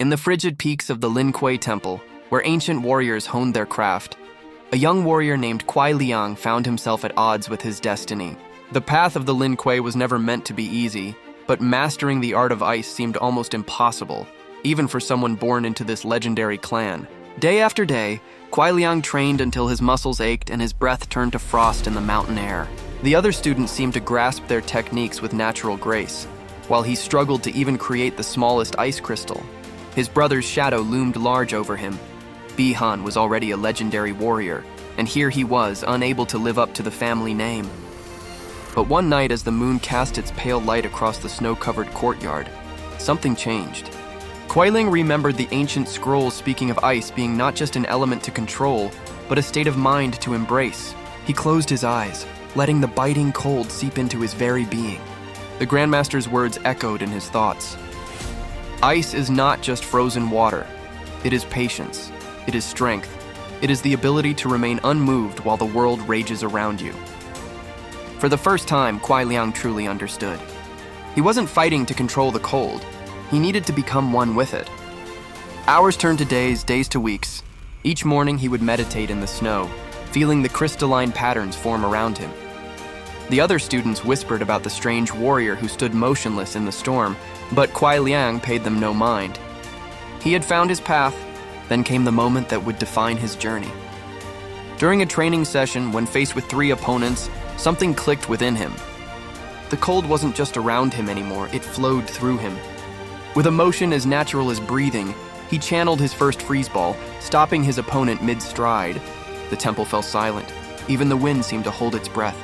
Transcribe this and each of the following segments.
In the frigid peaks of the Lin Kuei Temple, where ancient warriors honed their craft, a young warrior named Kuai Liang found himself at odds with his destiny. The path of the Lin Kuei was never meant to be easy, but mastering the art of ice seemed almost impossible, even for someone born into this legendary clan. Day after day, Kuai Liang trained until his muscles ached and his breath turned to frost in the mountain air. The other students seemed to grasp their techniques with natural grace, while he struggled to even create the smallest ice crystal. His brother's shadow loomed large over him. Bihan was already a legendary warrior, and here he was, unable to live up to the family name. But one night, as the moon cast its pale light across the snow-covered courtyard, something changed. Kuai Liang remembered the ancient scrolls speaking of ice being not just an element to control, but a state of mind to embrace. He closed his eyes, letting the biting cold seep into his very being. The Grandmaster's words echoed in his thoughts. Ice is not just frozen water. It is patience. It is strength. It is the ability to remain unmoved while the world rages around you. For the first time, Kuai Liang truly understood. He wasn't fighting to control the cold. He needed to become one with it. Hours turned to days, days to weeks. Each morning he would meditate in the snow, feeling the crystalline patterns form around him. The other students whispered about the strange warrior who stood motionless in the storm, but Kuai Liang paid them no mind. He had found his path. Then came the moment that would define his journey. During a training session, when faced with 3 opponents, something clicked within him. The cold wasn't just around him anymore, it flowed through him. With a motion as natural as breathing, he channeled his first freeze ball, stopping his opponent mid-stride. The temple fell silent. Even the wind seemed to hold its breath.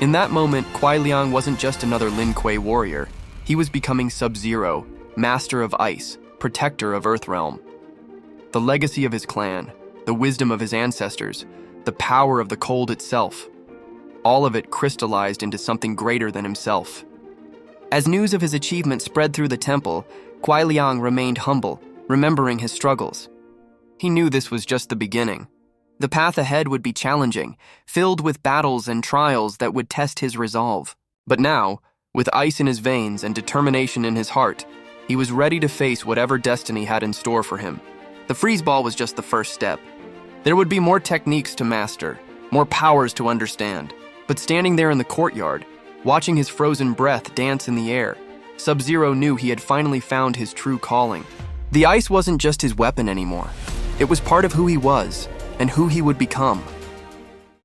In that moment, Kuai Liang wasn't just another Lin Kuei warrior. He was becoming Sub-Zero, master of ice, protector of Earthrealm. The legacy of his clan, the wisdom of his ancestors, the power of the cold itself, all of it crystallized into something greater than himself. As news of his achievement spread through the temple, Kuai Liang remained humble, remembering his struggles. He knew this was just the beginning. The path ahead would be challenging, filled with battles and trials that would test his resolve. But now, with ice in his veins and determination in his heart, he was ready to face whatever destiny had in store for him. The freeze ball was just the first step. There would be more techniques to master, more powers to understand. But standing there in the courtyard, watching his frozen breath dance in the air, Sub-Zero knew he had finally found his true calling. The ice wasn't just his weapon anymore. It was part of who he was and who he would become.